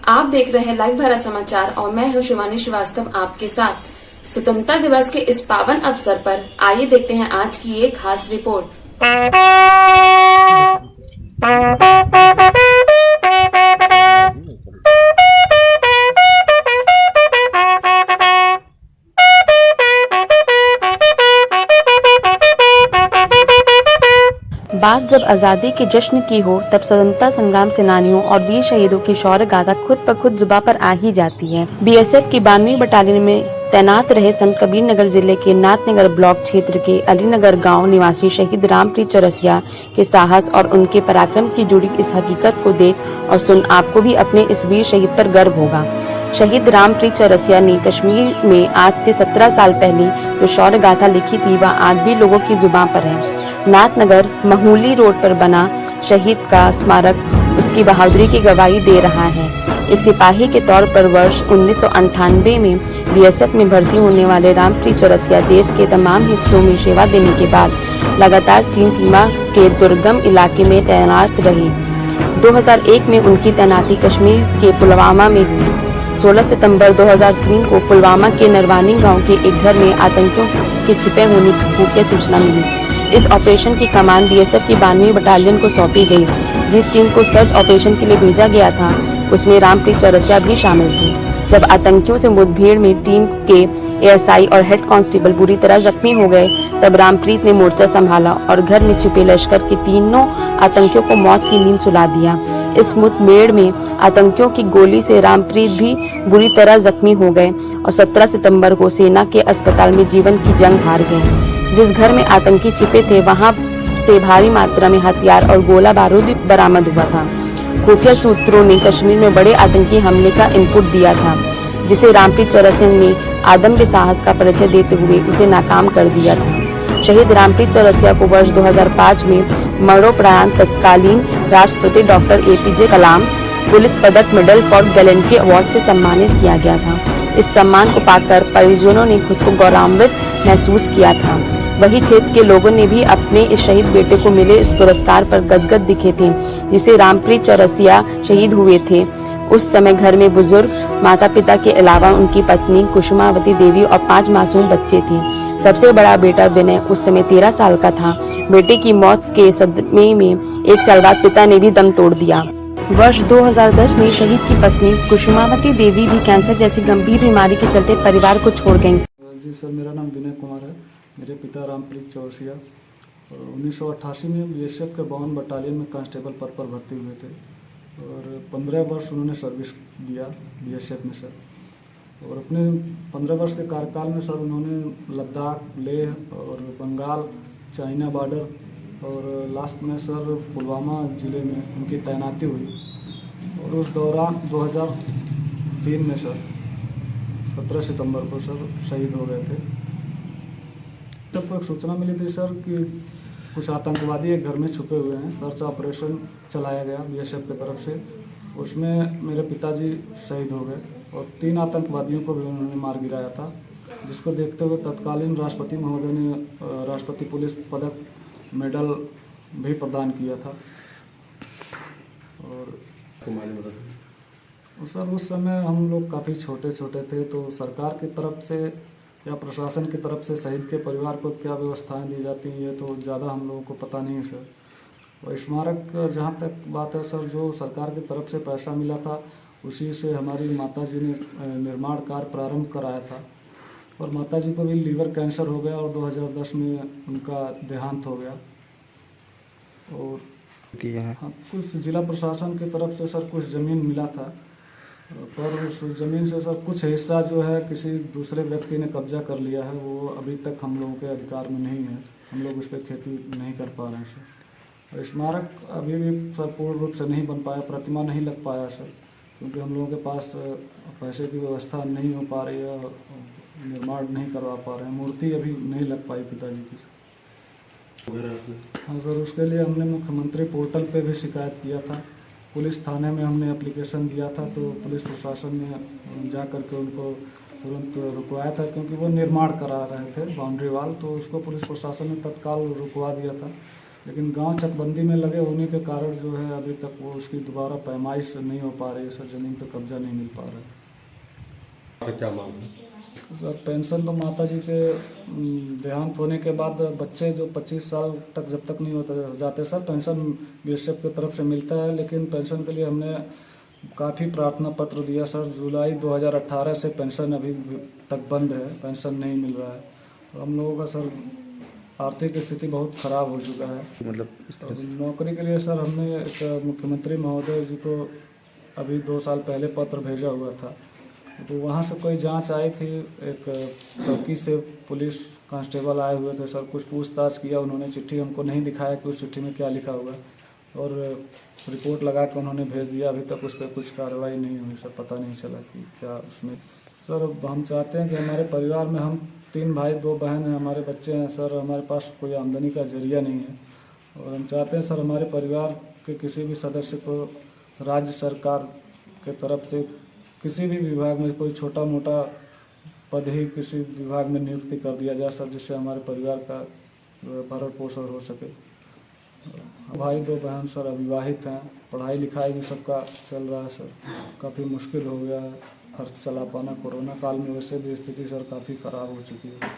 आप देख रहे हैं लाइव भारत समाचार और मैं हूं शिवानी श्रीवास्तव आपके साथ। स्वतंत्रता दिवस के इस पावन अवसर पर आइए देखते हैं आज की एक खास रिपोर्ट। बात जब आजादी के जश्न की हो तब स्वतंत्रता संग्राम सेनानियों और वीर शहीदों की शौर्य गाथा खुद ब खुद जुबां पर आ ही जाती है। बीएसएफ की 92वीं बटालियन में तैनात रहे संत कबीरनगर जिले के नाथनगर ब्लॉक क्षेत्र के अलीनगर गांव निवासी शहीद रामप्रीत चौरसिया के साहस और उनके पराक्रम की जुड़ी इस हकीकत को देख और सुन आपको भी अपने इस वीर शहीद पर गर्व होगा। शहीद रामप्रीत चौरसिया ने कश्मीर में आज से 17 साल पहले जो शौर्य गाथा लिखी थी वह आज भी लोगों की जुबां पर है। नाथनगर महूली रोड पर बना शहीद का स्मारक उसकी बहादुरी की गवाही दे रहा है। एक सिपाही के तौर पर वर्ष 1998 में बीएसएफ में भर्ती होने वाले रामप्रीत चौरसिया देश के तमाम हिस्सों में सेवा देने के बाद लगातार चीन सीमा के दुर्गम इलाके में तैनात रहे। 2001 में उनकी तैनाती कश्मीर के पुलवामा में हुई। 16 सितंबर 2003 को पुलवामा के नरवानी गांव के एक घर में आतंकियों के छिपे होने की खुफिया सूचना मिली। इस ऑपरेशन की कमान बीएसएफ की 92वीं बटालियन को सौंपी गई। जिस टीम को सर्च ऑपरेशन के लिए भेजा गया था उसमें रामप्रीत चौरसिया भी शामिल थे। जब आतंकियों से मुठभेड़ में टीम के एएसआई और हेड कांस्टेबल बुरी तरह जख्मी हो गए तब रामप्रीत ने मोर्चा संभाला और घर में छिपे लश्कर के तीनों आतंकियों को मौत की नींद सुला दिया। इस मुठभेड़ में आतंकियों की गोली से रामप्रीत भी बुरी तरह जख्मी हो गए और 17 सितंबर को सेना के अस्पताल में जीवन की जंग हार गए। जिस घर में आतंकी छिपे थे वहां से भारी मात्रा में हथियार और गोला बारूद बरामद हुआ था। खुफिया सूत्रों ने कश्मीर में बड़े आतंकी हमले का इनपुट दिया था जिसे रामप्रीत चौरसिया ने आदम के साहस का परिचय देते हुए उसे नाकाम कर दिया था। शहीद रामप्रीत चौरसिया को वर्ष 2005 में मरणोपरांत तत्कालीन राष्ट्रपति डॉक्टर एपीजे कलाम पुलिस पदक मेडल फॉर गैलेंट्री अवार्ड से सम्मानित किया गया था। इस सम्मान को पाकर परिजनों ने खुद को गौरवान्वित महसूस किया था। वही क्षेत्र के लोगों ने भी अपने इस शहीद बेटे को मिले इस पुरस्कार पर गदगद दिखे थे जिसे रामप्रीत चौरसिया शहीद हुए थे। उस समय घर में बुजुर्ग माता पिता के अलावा उनकी पत्नी कुसुमावती देवी और 5 मासूम बच्चे थे। सबसे बड़ा बेटा विनय उस समय 13 साल का था। बेटे की मौत के सदमे में 1 साल बाद पिता ने भी दम तोड़ दिया। वर्ष 2010 में शहीद की पत्नी कुसुमावती देवी भी कैंसर जैसी गंभीर बीमारी के चलते परिवार को छोड़ गयी। जी सर, मेरा नाम विनय कुमार है। मेरे पिता रामप्रीत चौरसिया 1988 में बीएसएफ के 52 बटालियन में कांस्टेबल पद पर भर्ती हुए थे और 15 वर्ष उन्होंने सर्विस दिया बीएसएफ में सर। और अपने 15 वर्ष के कार्यकाल में सर उन्होंने लद्दाख, लेह और बंगाल, चाइना बॉर्डर और लास्ट में सर पुलवामा ज़िले में उनकी तैनाती हुई। और उस दौरान 2003 में सर 17 सितंबर को सर शहीद हो गए थे। तब को एक सूचना मिली थी सर कि कुछ आतंकवादी एक घर में छुपे हुए हैं। सर्च ऑपरेशन चलाया गया बीएसएफ की तरफ से। उसमें मेरे पिताजी शहीद हो गए और 3 आतंकवादियों को भी उन्होंने मार गिराया था, जिसको देखते हुए तत्कालीन राष्ट्रपति महोदय ने राष्ट्रपति पुलिस पदक मेडल भी प्रदान किया था। और सर उस समय हम लोग काफ़ी छोटे छोटे थे, तो सरकार की तरफ से या प्रशासन की तरफ से शहीद के परिवार को क्या व्यवस्थाएं दी जाती हैं ये तो ज़्यादा हम लोगों को पता नहीं है सर। और स्मारक जहाँ तक बात है सर, जो सरकार की तरफ से पैसा मिला था उसी से हमारी माताजी ने निर्माण कार्य प्रारंभ कराया था। और माताजी को भी लीवर कैंसर हो गया और 2010 में उनका देहांत हो गया। और हाँ, कुछ जिला प्रशासन की तरफ से सर कुछ ज़मीन मिला था, पर उस ज़मीन से सर कुछ हिस्सा जो है किसी दूसरे व्यक्ति ने कब्जा कर लिया है। वो अभी तक हम लोगों के अधिकार में नहीं है, हम लोग उस पर खेती नहीं कर पा रहे हैं सर। और स्मारक अभी भी सर पूर्ण रूप से नहीं बन पाया, प्रतिमा नहीं लग पाया सर, क्योंकि हम लोगों के पास पैसे की व्यवस्था नहीं हो पा रही है, निर्माण नहीं करवा पा रहे हैं। मूर्ति अभी नहीं लग पाई पिताजी की। हाँ सर, उसके लिए हमने मुख्यमंत्री पोर्टल पे भी शिकायत किया था। पुलिस थाने में हमने एप्लीकेशन दिया था, तो पुलिस प्रशासन ने जा कर के उनको तुरंत रुकवाया था, क्योंकि वो निर्माण करा रहे थे बाउंड्री वाल, तो उसको पुलिस प्रशासन ने तत्काल रुकवा दिया था। लेकिन गांव चकबंदी में लगे होने के कारण जो है अभी तक वो उसकी दोबारा पैमाइश नहीं हो पा रही है सर, ज़मीन पर कब्जा नहीं मिल पा रहा है। और क्या मांग है? सर पेंशन तो माता जी के देहांत होने के बाद बच्चे जो 25 साल तक जब तक नहीं होते जाते सर पेंशन बीएसएफ की तरफ से मिलता है, लेकिन पेंशन के लिए हमने काफ़ी प्रार्थना पत्र दिया सर। जुलाई 2018 से पेंशन अभी तक बंद है, पेंशन नहीं मिल रहा है। हम लोगों का सर आर्थिक स्थिति बहुत ख़राब हो चुका है। मतलब इस तरह से नौकरी के लिए सर हमने एक मुख्यमंत्री महोदय जी को अभी 2 साल पहले पत्र भेजा हुआ था, तो वहाँ से कोई जांच आई थी, एक चौकी से पुलिस कांस्टेबल आए हुए थे सर, कुछ पूछताछ किया उन्होंने, चिट्ठी हमको नहीं दिखाया कि उस चिट्ठी में क्या लिखा हुआ, और रिपोर्ट लगा के उन्होंने भेज दिया। अभी तक उस पर कुछ कार्रवाई नहीं हुई सर, पता नहीं चला कि क्या उसमें। सर हम चाहते हैं कि हमारे परिवार में हम 3 भाई 2 बहन हैं, हमारे बच्चे हैं सर, हमारे पास कोई आमदनी का जरिया नहीं है, और हम चाहते हैं सर हमारे परिवार के किसी भी सदस्य को राज्य सरकार के तरफ से किसी भी विभाग में कोई छोटा मोटा पद ही किसी विभाग में नियुक्ति कर दिया जाए सर, जिससे हमारे परिवार का भरण पोषण हो सके। भाई 2 बहन सर अविवाहित हैं, पढ़ाई लिखाई भी सबका चल रहा है सर, काफ़ी मुश्किल हो गया है खर्च चला पाना। कोरोना काल में वैसे भी स्थिति सर काफ़ी ख़राब हो चुकी है।